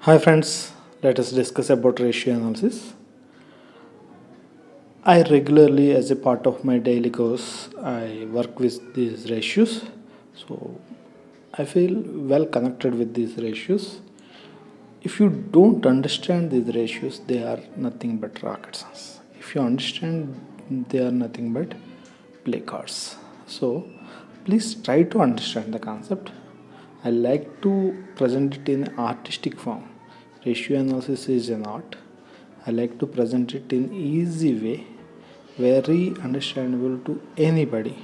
Hi friends, let us discuss about ratio analysis. I regularly, as a part of my daily course, I work with these ratios. So I feel well connected with these ratios. If you don't understand these ratios, they are nothing but rocket science. If you understand, they are nothing but play cards. So please try to understand the concept. I like to present it in artistic form. Ratio analysis is an art. I like to present it in easy way, very understandable to anybody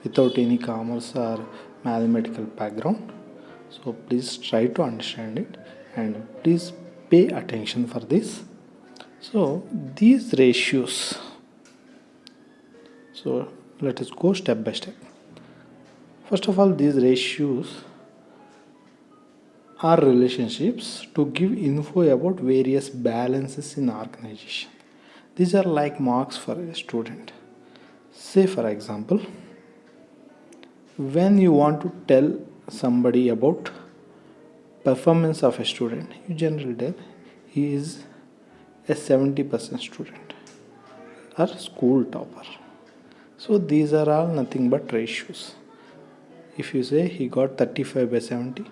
without any commerce or mathematical background. So please try to understand it and please pay attention for this. So these ratios, so let us go step by step. First of all, these ratios are relationships to give info about various balances in organization. These are like marks for a student. Say for example, when you want to tell somebody about performance of a student, you generally tell he is a 70% student or school topper. So these are all nothing but ratios. If you say he got 35 by 70,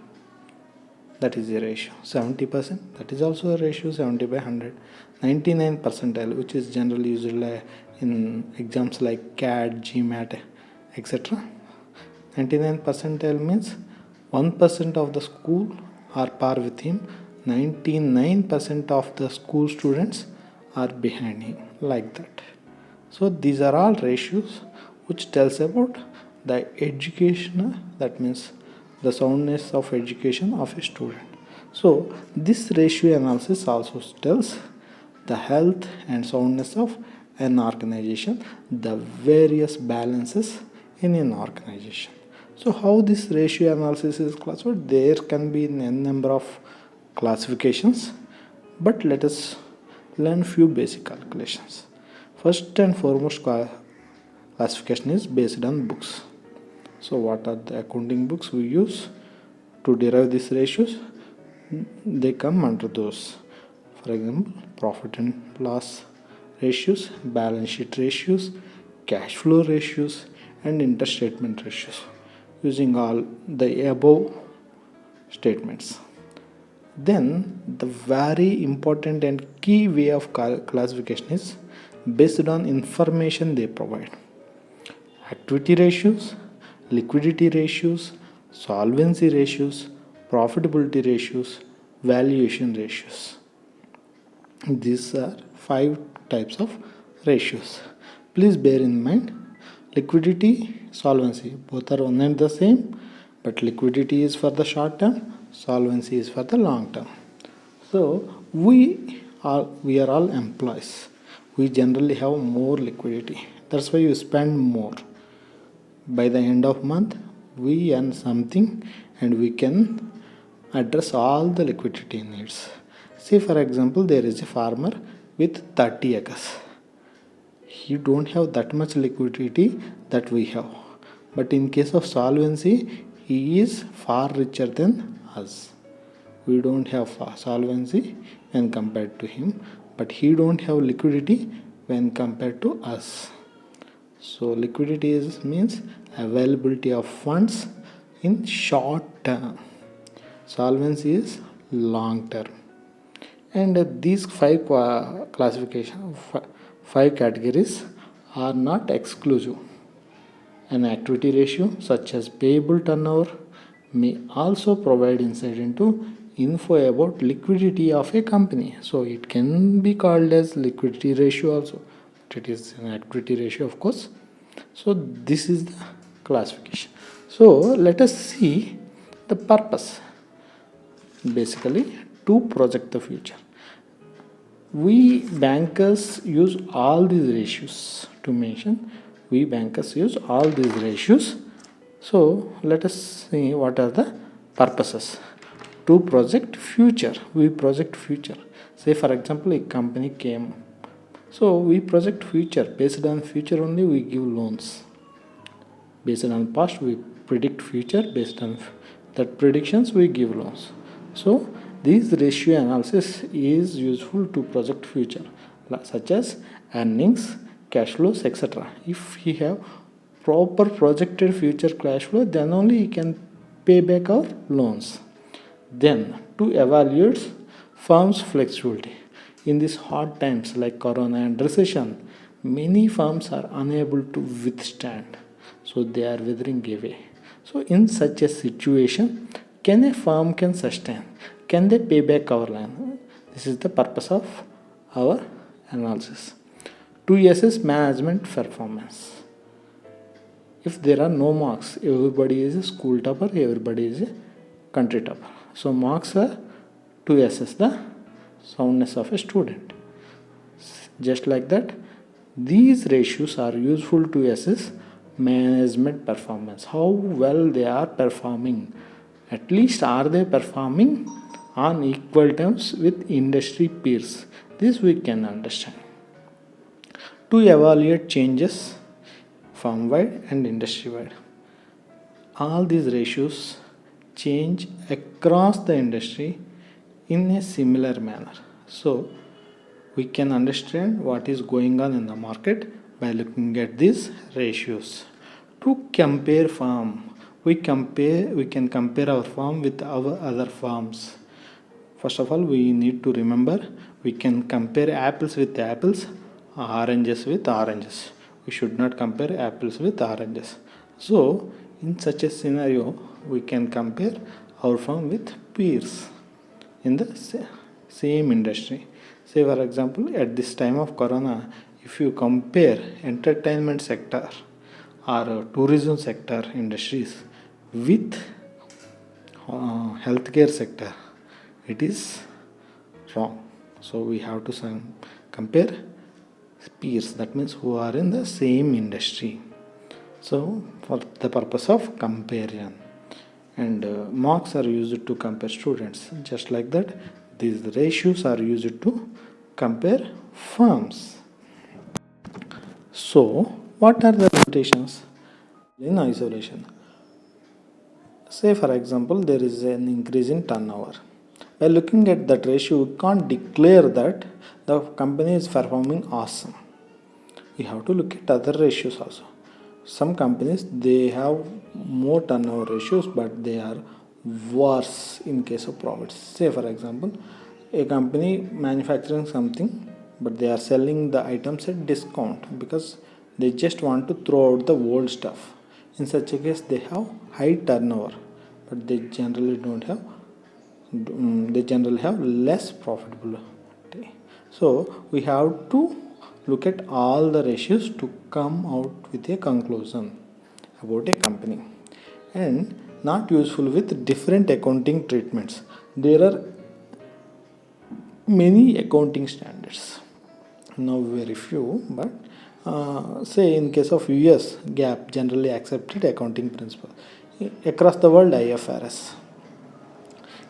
that is a ratio. 70%, that is also a ratio. 70 by 100. 99 percentile, which is generally used in exams like CAT, GMAT, etc. 99 percentile means 1% of the school are par with him, 99% of the school students are behind him, like that. So these are all ratios which tells about the education, that means the soundness of education of a student. So this ratio analysis also tells the health and soundness of an organization, the various balances in an organization. So how this ratio analysis is classified? There can be n number of classifications, but let us learn few basic calculations. First and foremost classification is based on books. So what are the accounting books we use to derive these ratios? They come under those. For example, profit and loss ratios, balance sheet ratios, cash flow ratios, and interstatement ratios, using all the above statements. Then the very important and key way of classification is based on information they provide. Activity ratios, liquidity ratios, solvency ratios, profitability ratios, valuation ratios. These are 5 types of ratios. Please bear in mind, liquidity, solvency, both are one and the same, but liquidity is for the short term, solvency is for the long term. So we are all employees. We generally have more liquidity. That's why you spend more. By the end of month, we earn something and we can address all the liquidity needs. Say for example, there is a farmer with 30 acres. He don't have that much liquidity that we have, but in case of solvency, he is far richer than us. We don't have solvency when compared to him, but he don't have liquidity when compared to us. So liquidity means availability of funds in short term. Solvency is long term. And these 5 5 categories are not exclusive. An activity ratio such as payable turnover may also provide insight into info about liquidity of a company. So it can be called as liquidity ratio also. It is an activity ratio, of course. So this is the classification. So let us see the purpose. Basically, to project the future. We bankers use all these ratios to mention. We bankers use all these ratios. So let us see what are the purposes. To project future. We project future. Say for example, a company came. So we project future. Based on future only we give loans. Based on past we predict future. Based on that predictions we give loans. So This ratio analysis is useful to project future such as earnings, cash flows, etc. If he have proper projected future cash flow, then only he can pay back our loans. Then to evaluate firms flexibility in these hard times like corona and recession, many firms are unable to withstand, so they are withering away. So in such a situation, can a firm can sustain, can they pay back our loan? This is the purpose of our analysis. To assess management performance, if there are no marks, everybody is a school topper, everybody is a country topper. So marks are to assess the soundness of a student. Just like that, these ratios are useful to assess management performance, how well they are performing. At least are they performing on equal terms with industry peers? This we can understand. To evaluate changes firm wide and industry wide, all these ratios change across the industry in a similar manner. So we can understand what is going on in the market by looking at these ratios. To compare firm, we can compare our firm with our other firms. First of all, we need to remember we can compare apples with apples, oranges with oranges. We should not compare apples with oranges. So in such a scenario, we can compare our firm with peers in the same industry. Say for example, at this time of corona, if you compare entertainment sector or tourism sector industries with healthcare sector, it is wrong. So we have to compare peers, that means who are in the same industry. So for the purpose of comparison, and marks are used to compare students. Just like that, these ratios are used to compare firms. So what are the limitations in isolation? Say for example, there is an increase in turnover. By looking at that ratio, we can't declare that the company is performing awesome. We have to look at other ratios also. Some companies, they have more turnover ratios, but they are worse in case of profits. Say for example, a company manufacturing something, but they are selling the items at discount because they just want to throw out the old stuff. In such a case, they have high turnover, but they generally have less profitability. So we have to look at all the ratios to come out with a conclusion about a company. And not useful with different accounting treatments. There are many accounting standards, now very few, but say in case of US, GAAP, generally accepted accounting principle. Across the world, IFRS.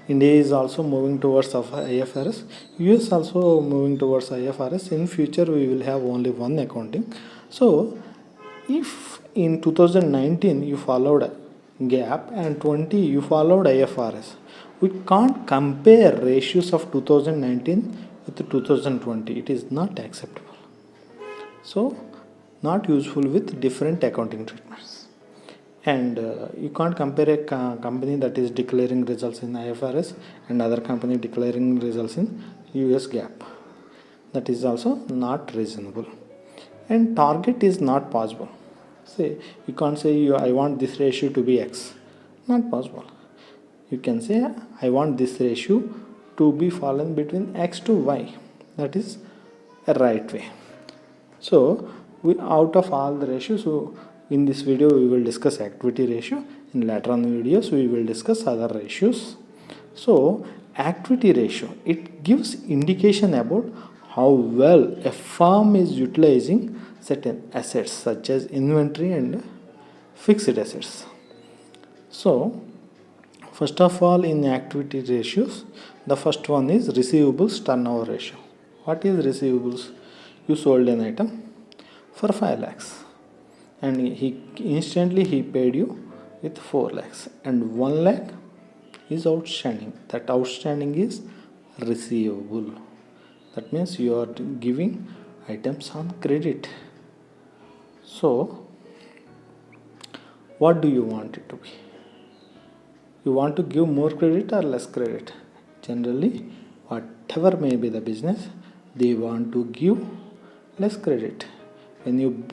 India is also moving towards IFRS. US also moving towards IFRS. In future, we will have only one accounting. So if in 2019 you followed GAAP and 20 you followed IFRS, we can't compare ratios of 2019 with 2020. It is not acceptable. So not useful with different accounting treatments. And you can't compare a company that is declaring results in IFRS and other company declaring results in US GAAP. That is also not reasonable. And target is not possible. Say you can't say I want this ratio to be X. Not possible. You can say I want this ratio to be fallen between X to Y. That is a right way. So out of all the ratios, in this video we will discuss activity ratio. In later on videos we will discuss other ratios. So activity ratio, it gives indication about how well a firm is utilizing certain assets such as inventory and fixed assets. So first of all, in activity ratios, the first one is receivables turnover ratio. What is receivables? You sold an item for 5 lakhs and he instantly paid you with 4 lakhs, and 1 lakh is outstanding. That outstanding is receivable. That means you are giving items on credit. So what do you want it to be? You want to give more credit or less credit? Generally, whatever may be the business, they want to give less credit. When you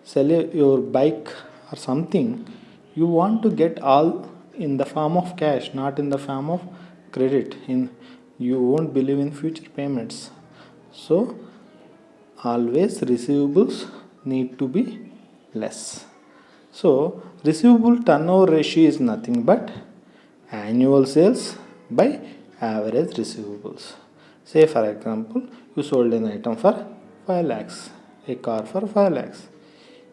sell your bike or something, you want to get all in the form of cash, not in the form of credit. You won't believe in future payments. So always receivables need to be less. So receivable turnover ratio is nothing but annual sales by average receivables. Say for example, you sold an item for 5 lakhs, a car for 5 lakhs.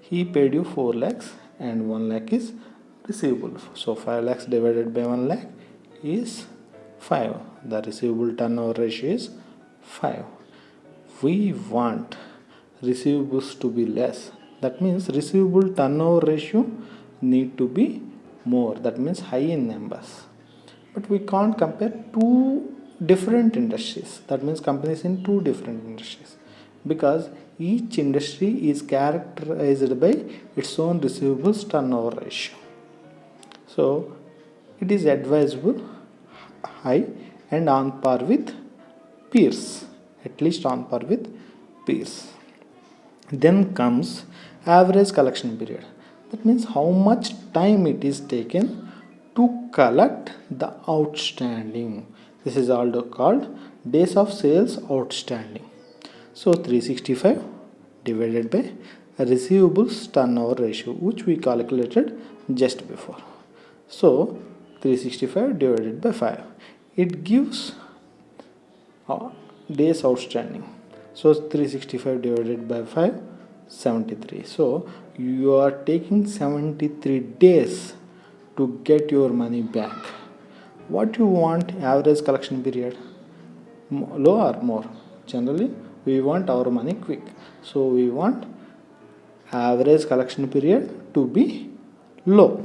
He paid you 4 lakhs and 1 lakh is receivable. So 5 lakhs divided by 1 lakh is 5. The receivable turnover ratio is 5. We want receivables to be less. That means receivable turnover ratio need to be more. That means high in numbers. But we can't compare two different industries. That means companies in two different industries, because each industry is characterized by its own receivables turnover ratio. So it is advisable high and on par with peers, at least on par with peers. Then comes average collection period. That means how much time it is taken to collect the outstanding. This is also called days of sales outstanding. So 365 divided by receivables turnover ratio, which we calculated just before. So 365 divided by 5. It gives days outstanding. So 365 divided by 5, 73. So you are taking 73 days to get your money back. What you want average collection period? Low or more? Generally, we want our money quick. So we want average collection period to be low.